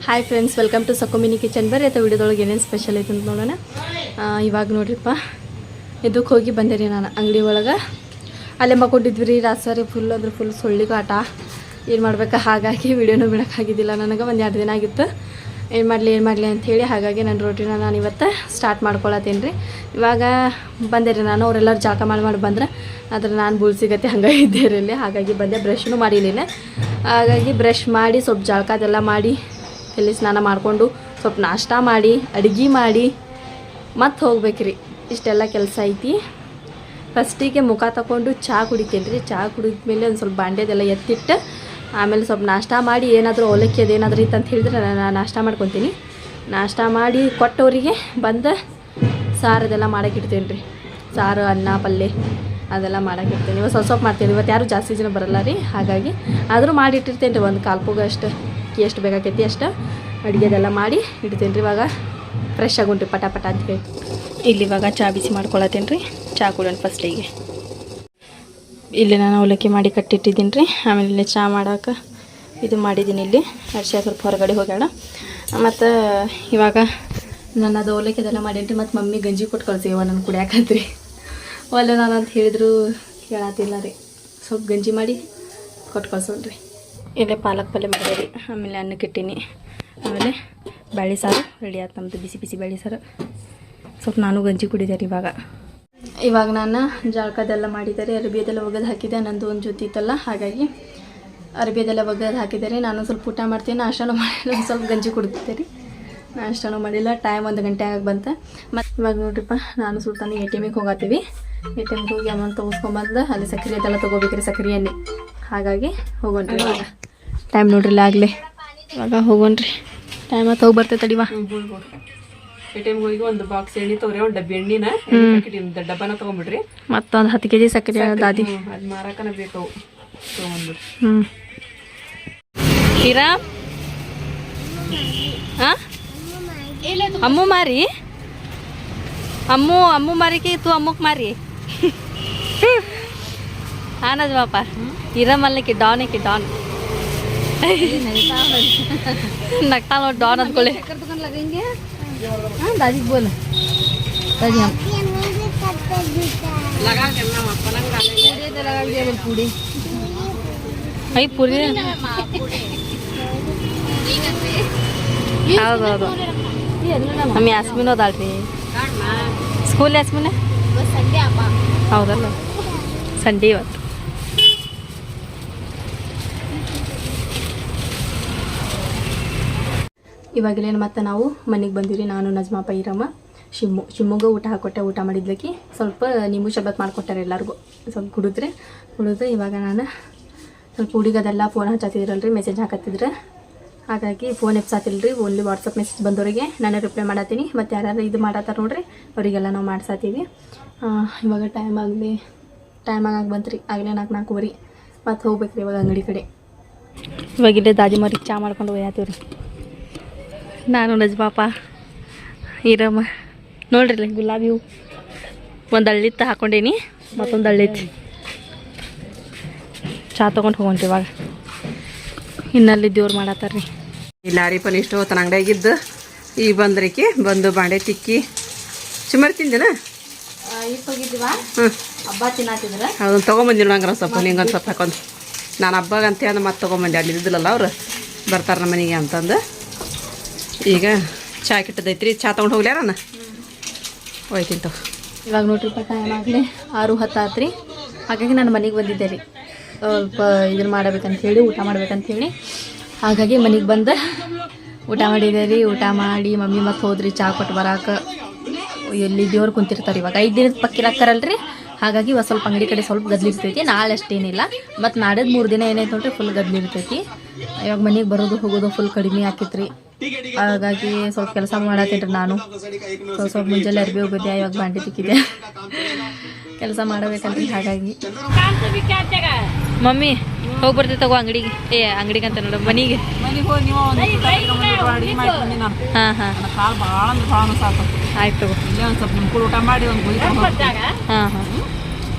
Hi friends, welcome to Sakku mini kitchen. ಬರ್ರಿ ಅಥವಾ ವಿಡಿಯೋದೊಳಗೆ ಏನೇನು ಸ್ಪೆಷಲ್ ಐತೆ ಅಂತ ನೋಡೋಣ. ಇವಾಗ ನೋಡ್ರಿಪ್ಪ, ಇದಕ್ಕೆ ಹೋಗಿ ಬಂದೆ ರೀ ನಾನು ಅಂಗಡಿ ಒಳಗೆ. ಅಲ್ಲೇ ಮಕ್ಕೊಂಡಿದ್ವಿ ರೀ ರಾತ್ರಿ ಫುಲ್ ಅಂದ್ರೆ ಫುಲ್ ಸೊಳ್ಳಿಗೆ ಆಟ. ಏನು ಮಾಡ್ಬೇಕು, ಹಾಗಾಗಿ ವಿಡಿಯೋನೂ ಬಿಡೋಕ್ಕಾಗಿದ್ದಿಲ್ಲ ನನಗೆ. ಒಂದು 2 ದಿನ ಆಗಿತ್ತು. ಏನು ಮಾಡಲಿ ಅಂಥೇಳಿ ಹಾಗಾಗಿ ನನ್ನ ರೋಟಿನ ನಾನು ಇವತ್ತು ಸ್ಟಾರ್ಟ್ ಮಾಡ್ಕೊಳತ್ತೇನೆ ರೀ. ಇವಾಗ ಬಂದೆ ರೀ ನಾನು. ಅವರೆಲ್ಲರೂ ಜಾಕ ಮಾಡಿ ಬಂದ್ರೆ ಆದರೆ ನಾನು ಬುಳ್ಸಿಗತ್ತೆ ಹಂಗೆ ಇದ್ದೇ ರೀ ಇಲ್ಲಿ. ಹಾಗಾಗಿ ಬಂದೆ. ಬ್ರಷ್ನೂ ಮಾಡಿಲ್ಲ. ಹಾಗಾಗಿ ಬ್ರಷ್ ಮಾಡಿ ಸ್ವಲ್ಪ ಜಳಕದೆಲ್ಲ ಮಾಡಿ ಎಲ್ಲಿ ಸ್ನಾನ ಮಾಡಿಕೊಂಡು ಸ್ವಲ್ಪ ನಾಷ್ಟ ಮಾಡಿ ಅಡುಗೆ ಮಾಡಿ ಮತ್ತೆ ಹೋಗ್ಬೇಕ್ರಿ. ಇಷ್ಟೆಲ್ಲ ಕೆಲಸ ಐತಿ. ಫಸ್ಟಿಗೆ ಮುಖ ತಗೊಂಡು ಚಹಾ ಕುಡಿತೇನೆ ರೀ. ಚಹಾ ಕುಡಿದ್ಮೇಲೆ ಒಂದು ಸ್ವಲ್ಪ ಬಾಂಡೆದೆಲ್ಲ ಎತ್ತಿಟ್ಟು ಆಮೇಲೆ ಸ್ವಲ್ಪ ನಾಷ್ಟ ಮಾಡಿ ಏನಾದರೂ ಅವಲಕ್ಕಿ ಅದೇನಾದರೂ ಇತ್ತು ಅಂತ ಹೇಳಿದ್ರೆ ನಾನು ನಾಷ್ಟ ಮಾಡ್ಕೊತೀನಿ. ನಾಷ್ಟ ಮಾಡಿ ಕೊಟ್ಟವರಿಗೆ ಬಂದು ಸಾರದೆಲ್ಲ ಮಾಡೋಕ್ಕಿಡ್ತೇನೆ ರೀ. ಸಾರು, ಅನ್ನ, ಪಲ್ಯ ಅದೆಲ್ಲ ಮಾಡೋಕ್ಕಿಡ್ತೇನೆ. ಇವತ್ತು ಸ್ವಲ್ಪ ಮಾಡ್ತೀನಿ. ಇವತ್ತು ಯಾರು ಜಾಸ್ತಿ ಜನ ಬರಲ್ಲ ರೀ. ಹಾಗಾಗಿ ಆದರೂ ಮಾಡಿಟ್ಟಿರ್ತೇನೆ ರೀ. ಒಂದು ಕಾಲ್ಪೋಗ ಅಷ್ಟು ಎಷ್ಟು ಬೇಕಾಕೈತಿ ಅಷ್ಟು ಅಡುಗೆದೆಲ್ಲ ಮಾಡಿ ಇಡ್ತೇನೆ ರೀ. ಇವಾಗ ಫ್ರೆಶ್ ಆಗುಂಟ್ರಿ ಪಟ ಅಂತ ಹೇಳಿ ಇಲ್ಲಿ ಇವಾಗ ಚಹಾ ಬಿಸಿ ಮಾಡ್ಕೊಳತ್ತೇನೆ ರೀ. ಚಹಾ ಕುಡಿಯೋಣ ಫಸ್ಟಿಗೆ. ಇಲ್ಲಿ ನಾನು ಅವಲಕ್ಕಿ ಮಾಡಿ ಕಟ್ಟಿಟ್ಟಿದ್ದೀನಿ ರೀ. ಆಮೇಲೆ ಇಲ್ಲಿ ಚಹಾ ಮಾಡೋಕೆ ಇದು ಮಾಡಿದ್ದೀನಿ. ಇಲ್ಲಿ ಅರ್ಶಿಯ ಸ್ವಲ್ಪ ಹೊರಗಡೆ ಹೋಗ್ಯಾಳ. ಮತ್ತು ಇವಾಗ ನಾನು ಅದು ಅವಲಕ್ಕಿ ಅದೆಲ್ಲ ಮಾಡೀನಿ ರೀ. ಮತ್ತು ಮಮ್ಮಿ ಗಂಜಿ ಕೊಟ್ಟು ಕಳ್ಸಿವ ನಾನು ಕುಡಿಯಾಕತ್ರಿ. ಒಳ್ಳೆ ನಾನು ಅಂತ ಹೇಳಿದ್ರು ಕೇಳತ್ತಿಲ್ಲ ರೀ. ಸ್ವಲ್ಪ ಗಂಜಿ ಮಾಡಿ ಕೊಟ್ಟು ಕಳ್ಸೋಣ್ರಿ. ಇಲ್ಲೇ ಪಾಲಕ್ ಪಲ್ಯ ಮಾಡಿದೆ ರೀ. ಆಮೇಲೆ ಅನ್ನಕ್ಕೆ ಇಟ್ಟೀನಿ. ಆಮೇಲೆ ಬೇಳೆ ಸಾರು ರೆಡಿ ಆಯ್ತು ನಮ್ಮದು. ಬಿಸಿ ಬಿಸಿ ಬೇಳೆ ಸಾರು. ಸ್ವಲ್ಪ ನಾನು ಗಂಜಿ ಕುಡಿದೆ ರೀ. ಇವಾಗ ನಾನು ಜಳಕದೆಲ್ಲ ಮಾಡಿದ್ದಾರೆ. ಅರಬಿಯದೆಲ್ಲ ಒಗೆದು ಹಾಕಿದೆ. ನಂದು ಒಂದು ಜೊತೆ ಇತ್ತಲ್ಲ, ಹಾಗಾಗಿ ಅರಬಿಯದೆಲ್ಲ ಒಗೆದು ಹಾಕಿದ್ದಾರೆ. ನಾನು ಸ್ವಲ್ಪ ಊಟ ಮಾಡ್ತೀನಿ. ನಾಷ್ಟನೂ ಮಾಡಿಲ್ಲ. ಸ್ವಲ್ಪ ಗಂಜಿ ಕುಡಿದ್ದೆ ರೀ. ನಾಷ್ಟನೂ ಮಾಡಿಲ್ಲ. ಟೈಮ್ 1 ಗಂಟೆ ಆಗಿ ಬಂತು. ಮತ್ತು ಇವಾಗ ನೋಡ್ರಿಪ್ಪ, ನಾನು ಸುಲ್ತಾನಿ ATMಗೆ ಹೋಗತ್ತೀವಿ. ATMಗೆ ಹೋಗಿ ಅಮೌಂಟ್ ತೊಗೊಸ್ಕೊಂಬಂದು ಅಲ್ಲಿ ಸಕ್ಕರೆ ಅದೆಲ್ಲ ತೊಗೋಬೇಕ್ರಿ, ಸಕ್ಕರೆ ಎಣ್ಣೆ. ಹಾಗಾಗಿ ಹೋಗೋಣ್ರಿ. ಇವಾಗ ಟೈಮ್ ನೋಡ್ರಿಲ್ಲ ಆಗಲೇ. ಇವಾಗ ಹೋಗೋಣ್ರಿ. ಟೈಮ್ ಆತು. ಹೋಗಿ ಬರ್ತೈತೆ ತಡಿವಾ. ATMಗೆ ಹೋಗಿ ಒಂದು ಬಾಕ್ಸ್ ಎಣ್ಣೆ ತೊಗೊರಿ, ಒಂದು ಡಬ್ಬಿ ಎಣ್ಣಿನ ಡಬ್ಬನ ತೊಗೊಂಬಿಡ್ರಿ. ಮತ್ತೊಂದು 10 kg ಸಕ್ಕರೆ ದಾದಿ ಅದು ಮಾರಾಕನ ಬೇಕು ತೊಗೊಂಡ್ಬಿಡ್ರಿ. ಹೀರಾ ಹಾಂ अम्मू मारी अम्मू मारी की तू अम्मूक मारी. हाँ ना पापा. हीरा मल्ले की डॉन है की डॉन. नकता लो डॉन अंकोले. दुकान लगेंगे. हाँ दादी बोल. दादी हम लगा के ना पलंग डालेंगे. पूरी लगा दिया बोल पूरी. भाई पूरी. ಹೌದೌದು. ನಮ್ಮ ಯಾಸ್ಮಿನ್ ಓದಾಳ್ರಿ. ಸ್ಕೂಲ್ ಯಾಸ್ಮಿನ್ ಹೌದಲ್ಲ, ಸಂಡೇ ಇವತ್ತು. ಇವಾಗಲೇನು ಮತ್ತೆ ನಾವು ಮನೆಗೆ ಬಂದಿರಿ. ನಾನು ನಜ್ಮಾಪ ಈರಮ್ಮ ಶಿವಮೊಗ್ಗ ಊಟ ಹಾಕೊಟ್ಟೆ. ಊಟ ಮಾಡಿದ್ಲಕ್ಕಿ ಸ್ವಲ್ಪ ನಿಂಬು ಶರ್ಬತ್ ಮಾಡಿಕೊಟ್ಟಾರೆ ಎಲ್ಲರಿಗೂ. ಸ್ವಲ್ಪ ಕುಡಿದ್ರೆ ಇವಾಗ ನಾನು ಸ್ವಲ್ಪ ಹುಡುಗದೆಲ್ಲ ಫೋನ್ ಹಚ್ಚತ್ತಿದ್ರಲ್ರಿ, ಮೆಸೇಜ್ ಹಾಕತ್ತಿದ್ರೆ. ಹಾಗಾಗಿ ಫೋನ್ ಎಪ್ಸಾತಿಲ್ರಿ. ಓನ್ಲಿ ವಾಟ್ಸಪ್ ಮೆಸೇಜ್ ಬಂದವರಿಗೆ ನಾನು ರಿಪ್ಲೈ ಮಾಡತ್ತೀನಿ. ಮತ್ತು ಯಾರು ಇದು ಮಾಡತ್ತಾರ ನೋಡ್ರಿ, ಅವರಿಗೆಲ್ಲ ನಾವು ಮಾಡ್ಸಾತೀವಿ. ಇವಾಗ ಟೈಮ್ ಆಗಿ ಬಂತ್ರಿ. ಆಗಲೇ 4:00 ಮತ್ತು ಹೋಗ್ಬೇಕ್ರಿ ಇವಾಗ ಅಂಗಡಿ ಕಡೆ. ಇವಾಗ ಇಲ್ಲೇ ದಾದಿ ಮರಿಗೆ ಚಹಾ ಮಾಡ್ಕೊಂಡು ಹೋಗ್ಯಾತೀವಿ ರೀ. ನಾನು ನಜ್ಮಾಪ ಈರಮ್ಮ ನೋಡ್ರಿ ಗುಲಾಬಿ ಹೂ ಒಂದು ಹಳ್ಳಿತ್ತು ಹಾಕ್ಕೊಂಡೇನಿ. ಮತ್ತೊಂದು ಹಳ್ಳಿತ್ತು. ಚಹಾ ತೊಗೊಂಡು ಹೋಗೋಣ್ರಿ ಇವಾಗ. ಇನ್ನಲ್ಲಿ ದೇವ್ರು ಮಾಡತ್ತಾರ್ರಿ. ಇಲ್ಲ ರೀ ಪನ್ ಇಷ್ಟು ಹೊತ್ತು ಅಂಗಡಿಯಾಗಿದ್ದು ಈಗ ಬಂದ್ರಿಕಿ ಬಂದು ಬಾಂಡೆ ತಿಕ್ಕಿ ಚಿಮ್ಮರಿ ತಿಂದಿನ. ಹಬ್ಬ ತಿನ್ನತ್ತಿದ್ರ ಅದನ್ನು ತೊಗೊಂಬಂದಿಲ್ಲ ನಂಗೆ ಸ್ವಲ್ಪ ನಿಂಗೊಂದು ಸ್ವಲ್ಪ ಹಾಕೊಂಡು. ನಾನು ಹಬ್ಬಗೆ ಅಂತ ಅಂದು ಮತ್ತೆ ತೊಗೊಂಬಂದೆ. ಅಲ್ಲಿ ಇದ್ದಿಲ್ಲಲ್ಲ ಅವ್ರು ಬರ್ತಾರೆ ನಮ್ಮ ಮನೆಗೆ ಅಂತಂದು. ಈಗ ಚಹಾ ಕಿಟ್ಟದೈತ್ರಿ. ಚಹಾ ತೊಗೊಂಡು ಹೋಗ್ಲ್ಯಾರನ ಹೋಯ್ತೀನಿ ತಗೋ. ಇವಾಗ ನೋಡ್ರಿಪ್ಪ ಟೈಮ್ ಆಗಲಿ 6:10 ಆತ್ರಿ. ಹಾಗಾಗಿ ನಾನು ಮನೆಗೆ ಬಂದಿದ್ದೆ ರೀ. ಸ್ವಲ್ಪ ಇದನ್ನು ಮಾಡಬೇಕಂತೇಳಿ, ಊಟ ಮಾಡ್ಬೇಕಂತೇಳಿ. ಹಾಗಾಗಿ ಮನೆಗೆ ಬಂದು ಊಟ ಮಾಡಿದೆ ರೀ. ಊಟ ಮಾಡಿ ಮಮ್ಮಿ ಮತ್ತು ಹೋದ್ರಿ ಚಹಾ ಕೊಟ್ಟು ಬರಾಕೆ. ಎಲ್ಲಿ ದೇವ್ರು ಕುಂತಿರ್ತಾರೆ. ಇವಾಗ 5 ದಿನದ ಪಕ್ಕಿರಾಕರಲ್ರಿ. ಹಾಗಾಗಿ ಇವಾಗ ಸ್ವಲ್ಪ ಅಂಗಡಿ ಕಡೆ ಸ್ವಲ್ಪ ಗದ್ಲಿರ್ತೈತಿ. ನಾಳೆ ಅಷ್ಟೇನಿಲ್ಲ. ಮತ್ತು ನಾಡಿದ್ದು 3 ದಿನ ಏನೈತೆ ನೋಡ್ರಿ ಫುಲ್ ಗದ್ಲಿರ್ತೈತಿ. ಇವಾಗ ಮನೆಗೆ ಬರೋದು ಹೋಗೋದು ಫುಲ್ ಕಡಿಮೆ ಆಕೈತ್ರಿ. ಹಾಗಾಗಿ ಸ್ವಲ್ಪ ಕೆಲಸ ಮಾಡತ್ತೀನಿ ರೀ ನಾನು. ಸ್ವಲ್ಪ ಮುಂಜಾನೆ ಅರ್ಬಿ ಹೋಗಿದ್ದೆ. ಇವಾಗ ಬಾಂಡೆ ತಿಕ್ಕಿದೆ. ಕೆಲಸ ಮಾಡಬೇಕಲ್ರಿ. ಹಾಗಾಗಿ ಮಮ್ಮಿ ಹೋಗಿ ಬರ್ತೀವಿ ತಗೋ ಅಂಗಡಿಗೆ. ಅಂಗಡಿಗೆ ಅಂತ ನೋಡ ಮನೆಗೆ. ಹಾಂ ಆಯ್ತು ತಗೋ. ಸ್ವಲ್ಪ ಊಟ ಮಾಡಿ ಹಾಂ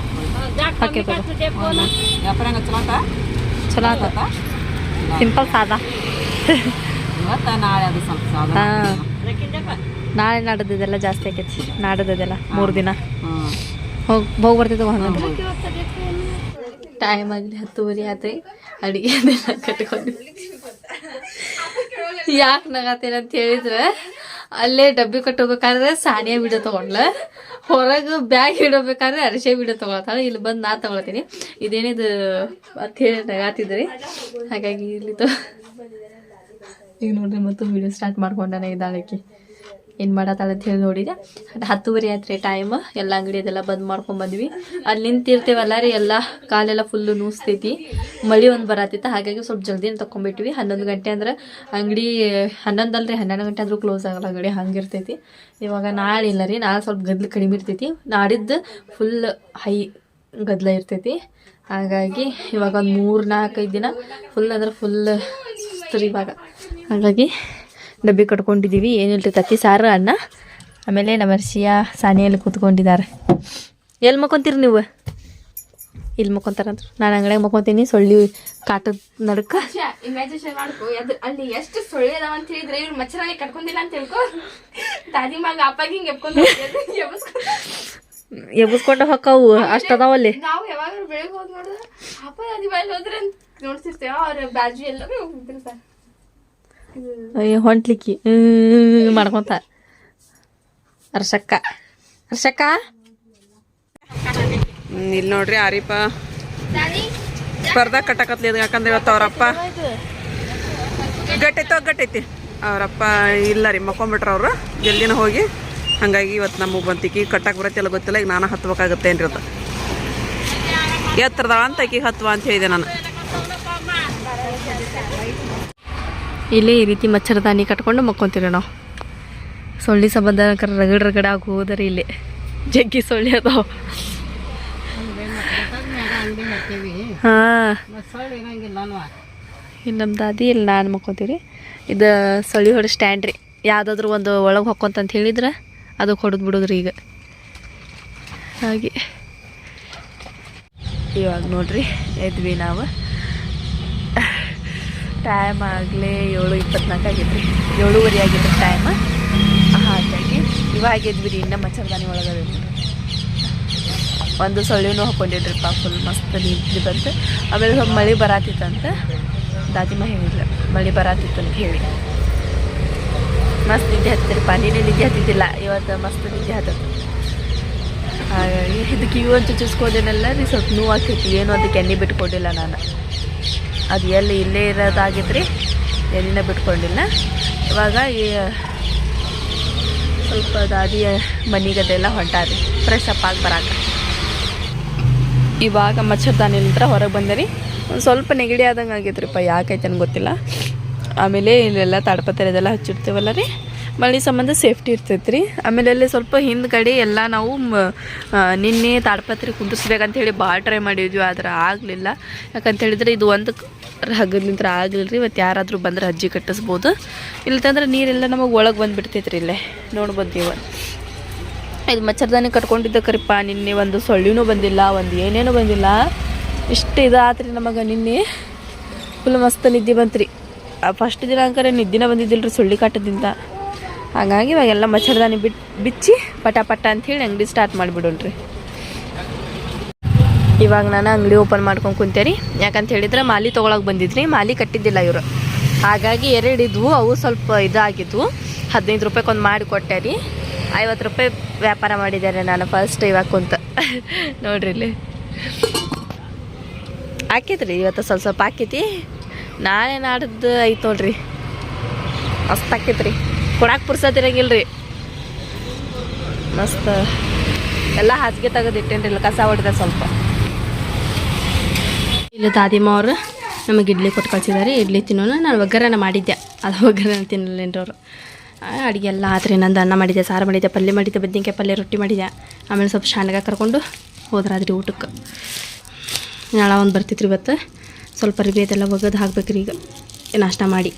ಓಕೆ ತಗೋ. ವ್ಯಾಪಾರ ಚಲೋ ಚಲೋ ಆತ. ಸಿಂಪಲ್ ಸಾದಾ. ಇವತ್ತು ನಾಳೆ ಅದು ಸ್ವಲ್ಪ ಸಾಧಾರಣ. ಹಾಂ, ನಾಳೆ ನಾಡೋದೆಲ್ಲ ಜಾಸ್ತಿ ಆಕೈತಿ. ನಾಡೋದೆಲ್ಲ 3 ದಿನ ಹೋಗಿ ಬರ್ತೈತೆ ಹಂಗಂದ್ರೆ. ಟೈಮ್ ಆಗಲಿ 10:30 ಆತ್ರಿ. ಅಡುಗೆ ಅದೆಲ್ಲ ಕಟ್ಕೊಂಡು ಯಾಕೆ ನಗತ್ತೇನೆ ಅಂತ ಹೇಳಿದ್ರೆ, ಅಲ್ಲೇ ಡಬ್ಬಿ ಕಟ್ಟೋಬೇಕಾದ್ರೆ ಸಾನಿಯಾ ವಿಡಿಯೋ ತೊಗೊಂಡ್ಲ, ಹೊರಗೆ ಬ್ಯಾಗ್ ಇಡಬೇಕಾದ್ರೆ ಅರಿಶೆ ವಿಡಿಯೋ ತೊಗೊಳತ್ತಾಳೆ. ಇಲ್ಲಿ ಬಂದು ನಾ ತೊಗೊಳತ್ತೀನಿ. ಇದೇನಿದು ಅಂತ ಹೇಳಿ ನಗಾತಿದ್ರಿ. ಹಾಗಾಗಿ ಇಲ್ಲಿ ಈಗ ನೋಡ್ರಿ ಮತ್ತು ವಿಡಿಯೋ ಸ್ಟಾರ್ಟ್ ಮಾಡ್ಕೊಂಡಾನೆ ಇದ್ದಾಳಕಿ. ಏನು ಮಾಡತ್ತಾಳೆ ಅಂತ ಹೇಳಿ ನೋಡಿದೆ. 10:30 ಆಯ್ತು ಟೈಮ್. ಎಲ್ಲ ಅಂಗಡಿ ಅದೆಲ್ಲ ಬಂದ್ ಮಾಡ್ಕೊಂಡ್ಬಂದ್ವಿ. ಅಲ್ಲಿ ನಿಂತಿರ್ತೇವಲ್ಲ ರೀ, ಎಲ್ಲ ಕಾಲೆಲ್ಲ ಫುಲ್ಲು ನೂಸ್ತೈತಿ. ಮಳೆ ಒಂದು ಬರತ್ತಿತ್ತು, ಹಾಗಾಗಿ ಸ್ವಲ್ಪ ಜಲ್ದಿನ ತಗೊಂಡ್ಬಿಟ್ವಿ. 11 ಗಂಟೆ ಅಂದ್ರೆ ಅಂಗಡಿ 11 ಅಲ್ರಿ 12 ಗಂಟೆ ಆದರೂ ಕ್ಲೋಸ್ ಆಗಲ್ಲ ಅಂಗಡಿ, ಹಂಗಿರ್ತೈತಿ. ಇವಾಗ ನಾಳೆ ಇಲ್ಲ ರೀ, ನಾಳೆ ಸ್ವಲ್ಪ ಗದ್ಲು ಕಡಿಮೆ ಇರ್ತೈತಿ. ನಾಡಿದ್ದು ಫುಲ್ ಹೈ ಗದ್ಲ ಇರ್ತೈತಿ. ಹಾಗಾಗಿ ಇವಾಗ ಒಂದು 3-4-5 ದಿನ ಫುಲ್ ಅಂದ್ರೆ ಫುಲ್ ಸುಸ್ತರಿ ಇವಾಗ. ಹಾಗಾಗಿ ಡಬ್ಬಿ ಕಟ್ಕೊಂಡಿದ್ದೀವಿ. ಏನಿಲ್ರಿ, ತತ್ತಿ ಸಾರು, ಅನ್ನ. ಆಮೇಲೆ ನಮ್ಮ ಅರ್ಶಿಯ ಸಾನಿಯಲ್ಲಿ ಕೂತ್ಕೊಂಡಿದ್ದಾರೆ. ಎಲ್ಲಿ ಮಕ್ಕೊಂತೀರಿ ನೀವು? ಇಲ್ಲಿ ಮಕ್ಕೊಂತಾರಂದ್ರು. ನಾನು ಅಂಗಡಿಯಾಗ ಮಕ್ಕೊಂತೀನಿ. ಸೊಳ್ಳಿ ಕಾಟದ ನಡ್ಕ ಇಮ್ಯಾಜಿನೇಷನ್ ಮಾಡ್ಕೊ. ಅಲ್ಲಿ ಎಷ್ಟು ಸೊಳ್ಳೆ ಅದಾವ ಅಂತ ಹೇಳಿದ್ರೆ ಇವ್ರು ಮಚ್ಚರಾಗಿ ಕಟ್ಕೊಂಡಿಲ್ಲ ಅಂತ ಹೇಳ್ಕೊ. ತಾದಿ ಮಗ ಅಪ್ಪಾಗಿ ಹಿಂಗೆ ಎಬ್ಬಿಸ್ಕೊಂಡು ಹೊಕ್ಕವು ಅಷ್ಟದಾವಲ್ಲಿ. ನಾವು ಯಾವಾಗ ಬೆಳಗ್ಗೆ ಹೋದ್ ನೋಡಿದ್ರೆ ಅಪ್ಪ ತಾದಿ ಬಾಯಲ್ಲಿ ಹೋದ್ರೆ ನೋಡ್ತಿರ್ತೇವ. ಅವ್ರ ಬಾಜು ಎಲ್ಲರೂ ಹೋಗ್ತಿರ್ತಾರೆ. ಹೊಂಟ್ಲಿಕ್ಕಿ ಮಾಡ್ಕೊಂತ. ಅರ್ಶಕ್ಕ ಇಲ್ಲಿ ನೋಡ್ರಿ ಆರಿಪ ಸ್ಪರ್ಧಾ ಕಟ್ಟಕತ್ಲಿದ್. ಯಾಕಂದ್ರೆ ಇವತ್ತು ಅವರಪ್ಪ ಗಟ್ಟೈತಿ. ಅವರಪ್ಪ ಇಲ್ಲ ರೀ, ಮಕ್ಕೊಂಬಿಟ್ರ ಅವ್ರು ಜಲ್ದಿನ ಹೋಗಿ. ಹಾಗಾಗಿ ಇವತ್ತು ನಮಗೆ ಬಂತಿಕಿ ಕಟ್ಟಕ್ಕೆ ಬರತ್ತೆಲ್ಲ ಗೊತ್ತಿಲ್ಲ. ಈಗ ನಾನು ಹತ್ಬೇಕಾಗತ್ತೆ ಏನ್ರಿ ಇವತ್ತು. ಎತ್ತರದಾಳ ಅಂತ ಆಕಿಗೆ ಹತ್ವ ಅಂತ ಹೇಳಿದೆ ನಾನು. ಇಲ್ಲಿ ಈ ರೀತಿ ಮಚ್ಚರದಾನಿ ಕಟ್ಕೊಂಡು ಮಕ್ಕೊಂತೀವಿ ನಾವು. ಸೊಳ್ಳಿ ಸಂಬಂಧ ರಗಡ ಆಗಿ ಹೋದರೆ ಇಲ್ಲಿ ಜಗ್ಗಿ ಸೊಳ್ಳಿ ಅದಾವ. ಹಾಂ, ಇಲ್ಲಿ ನಮ್ಮ ದಾದಿ ಇಲ್ಲಿ ನಾನು ಮಕ್ಕೊಂತೀವಿ. ಇದು ಸೊಳ್ಳಿ ಹೊಡೆ ಸ್ಟ್ಯಾಂಡ್ ರೀ. ಯಾವುದಾದ್ರೂ ಒಂದು ಒಳಗೆ ಹೊಕ್ಕೊಂತಂತ ಹೇಳಿದ್ರೆ ಅದಕ್ಕೆ ಹೊಡೆದು ಬಿಡೋದ್ರಿ ಈಗ. ಹಾಗೆ ಇವಾಗ ನೋಡ್ರಿ ಎದ್ವಿ ನಾವು. ಟೈಮ್ ಆಗಲೇ 7:24 ಆಗೈತೆ ರೀ. 7:30 ಆಗೈತೆ ಟೈಮ್. ಹಾಗಾಗಿ ಇವಾಗ ಎದ್ವಿ ರೀ. ಇನ್ನೂ ಮಚ್ಚರದಾನಿ ಒಳಗೆ ಒಂದು ಸೊಳ್ಳಿನೂ ಹಾಕೊಂಡಿದ್ರಿಪ್ಪ. ಫುಲ್ ಮಸ್ತ್ ನಿದ್ದೆ ಬಂತು. ಆಮೇಲೆ ಸ್ವಲ್ಪ ಮಳೆ ಬರತ್ತಿತ್ತಂತ ದಾದಿಮ ಹೇಳಿಲ್ಲ, ಮಳೆ ಬರತ್ತಿತ್ತು ಅಂತ ಹೇಳಿ. ಮಸ್ತ್ ನಿದ್ದೆ ಹತ್ತಿರಪ್ಪ. ನೀನೇ ನಿದ್ದೆ ಹತ್ತಿದ್ದಿಲ್ಲ, ಇವತ್ತು ಮಸ್ತ್ ನಿದ್ದೆ ಹತ್ತತ್ತು. ಹಾಗಾಗಿ ಇದಕ್ಕೆ ಇವು ಒಂದು ಚುಚ್ಚಿಸ್ಕೋದೇನೆಲ್ಲ ರೀ ಸ್ವಲ್ಪ ನೋವು ಆಗ್ತೈತಿ. ಏನು ಅದಕ್ಕೆ ಎಣ್ಣೆ ಬಿಟ್ಕೊಂಡಿಲ್ಲ ನಾನು. ಅದು ಎಲ್ಲಿ ಇಲ್ಲೇ ಇರೋದಾಗಿದ್ರಿ, ಎಣ್ಣೆನ ಬಿಟ್ಕೊಂಡಿಲ್ಲ. ಇವಾಗ ಸ್ವಲ್ಪ ದಾದಿ ಮನೆಗದೆಲ್ಲ ಹೊಂಟಾರಿ ಫ್ರೆಶ್ ಅಪ್ ಆಗಿ ಬರಾಕ. ಇವಾಗ ಮಚ್ಚರದಾನಿಲಿಂತ್ರ ಹೊರಗೆ ಬಂದೆ ರೀ. ಒಂದು ಸ್ವಲ್ಪ ನೆಗಡಿ ಆದಂಗೆ ಆಗೈತ್ರಿಪ್ಪ, ಯಾಕೈತೆ ನನಗೆ ಗೊತ್ತಿಲ್ಲ. ಆಮೇಲೆ ಇಲ್ಲೆಲ್ಲ ತಾಡ್ಪತ್ರೆ ಇದೆಲ್ಲ ಹಚ್ಚಿಡ್ತೇವಲ್ಲ ರೀ, ಮಳೆ ಸಂಬಂಧ ಸೇಫ್ಟಿ ಇರ್ತೈತೆ ರೀ. ಆಮೇಲೆ ಅಲ್ಲಿ ಸ್ವಲ್ಪ ಹಿಂದ್ಗಡೆ ಎಲ್ಲ ನಾವು ನಿನ್ನೆ ತಾಡ್ಪತ್ರೆ ಕುಂದಿಸ್ಬೇಕಂತ ಹೇಳಿ ಭಾಳ ಟ್ರೈ ಮಾಡಿದ್ವಿ, ಆದ್ರೆ ಆಗಲಿಲ್ಲ. ಯಾಕಂತ ಹೇಳಿದ್ರೆ ಇದು ಒಂದು ಹಗ್ಗಲಿಂತ್ರ ಆಗಲಿಲ್ಲ ರೀ. ಇವತ್ತು ಯಾರಾದರೂ ಬಂದ್ರೆ ಅಜ್ಜಿ ಕಟ್ಟಿಸ್ಬೋದು. ಇಲ್ಲಂದ್ರೆ ನೀರೆಲ್ಲ ನಮಗೆ ಒಳಗೆ ಬಂದುಬಿಡ್ತೈತೆ ರೀ. ಇಲ್ಲೇ ನೋಡ್ಬೋದು ನೀವು. ಇದು ಮಚ್ಚರದಾನಿ ಕಟ್ಕೊಂಡಿದ್ದಕ್ಕರಿಪ್ಪ ನಿನ್ನೆ ಒಂದು ಸೊಳ್ಳಿನೂ ಬಂದಿಲ್ಲ, ಒಂದು ಏನೇನೂ ಬಂದಿಲ್ಲ. ಇಷ್ಟು ಇದಾತ್ರಿ ನಮಗೆ. ನಿನ್ನೆ ಫುಲ್ ಮಸ್ತ್ ನಿದ್ದೆ ಬಂತ್ರಿ. ಫಸ್ಟ್ ದಿನ ಅಂಕರೆ ನಿದ್ದಿನ ಬಂದಿದ್ದಿಲ್ಲ ರೀ ಸೊಳ್ಳಿ ಕಾಟದಿಂದ. ಹಾಗಾಗಿ ಇವಾಗೆಲ್ಲ ಮಚ್ಚರದಾನಿ ಬಿಚ್ಚಿ ಪಟ ಅಂಥೇಳಿ ಅಂಗಡಿ ಸ್ಟಾರ್ಟ್ ಮಾಡಿಬಿಡೋಣ್ರಿ. ಇವಾಗ ನಾನು ಅಂಗಡಿ ಓಪನ್ ಮಾಡ್ಕೊಂಡು ಕುಂತೇರಿ. ಯಾಕಂತ ಹೇಳಿದ್ರೆ ಮಾಲಿ ತೊಗೊಳಕ್ಕೆ ಬಂದಿದ್ರಿ, ಮಾಲಿ ಕಟ್ಟಿದ್ದಿಲ್ಲ ಇವರು. ಹಾಗಾಗಿ 2 ಇದ್ವು, ಅವು ಸ್ವಲ್ಪ ಇದಾಗಿದ್ವು. 15 ರೂಪಾಯಿಗೆ ಒಂದು ಮಾಡಿ ಕೊಟ್ಟೆ ರೀ. 50 ರೂಪಾಯಿ ವ್ಯಾಪಾರ ಮಾಡಿದ್ದಾರೆ ನಾನು ಫಸ್ಟ್ ಇವಾಗ ಕುಂತ. ನೋಡ್ರಿ ಇಲ್ಲಿ ಹಾಕೈತ್ರಿ. ಇವತ್ತು ಸ್ವಲ್ಪ ಹಾಕೈತಿ, ನಾಳೆ ನಾಡ್ದು ಐತೆ ನೋಡ್ರಿ. ಮಸ್ತ್ ಹಾಕೈತ್ರಿ. ಕೊಡಕ್ಕೆ ಪುರ್ಸತ್ತಿರಂಗಿಲ್ಲ ರೀ. ಮಸ್ತ್ ಎಲ್ಲ ಹಾಸಿಗೆ ತೆಗೆದು ಇಟ್ಟೇನ್ರಿ. ಇಲ್ಲ ಕಸ ಹೊಡೆದ ಸ್ವಲ್ಪ. ಇಲ್ಲಿ ದಾದಿಮ್ಮ ಅವರು ನಮಗೆ ಇಡ್ಲಿ ಕೊಟ್ಟು ಕಳಿಸಿದ್ದಾರೆ. ಇಡ್ಲಿ ತಿನ್ನೋಣ. ನಾನು ಒಗ್ಗರಣೆ ಮಾಡಿದ್ದೆ, ಅದು ಒಗ್ಗರಣೆ ತಿನ್ನಲೇನ್ರಿ ಅವರು. ಅಡುಗೆ ಎಲ್ಲ ಆತ್ರಿ. ನಂದು ಅನ್ನ ಮಾಡಿದ್ದೆ, ಸಾರು ಮಾಡಿದ್ದೆ, ಪಲ್ಯ ಮಾಡಿದ್ದೆ, ಬದ್ನಿಕಾಯಿ ಪಲ್ಯ, ರೊಟ್ಟಿ ಮಾಡಿದ್ದೆ. ಆಮೇಲೆ ಸ್ವಲ್ಪ ಶಾಂಡ್ಗ ಕರ್ಕೊಂಡು ಹೋದ್ರಾದ್ರಿ ಊಟಕ್ಕೆ. ನಾಳೆ ಒಂದು ಬರ್ತೈತ್ರಿ ಇವತ್ತು. ಸ್ವಲ್ಪ ಅರಿವಿ ಅದೆಲ್ಲ ಒಗೆದು ಹಾಕ್ಬೇಕ್ರಿ ಈಗ ನಾಷ್ಟ ಮಾಡಿ.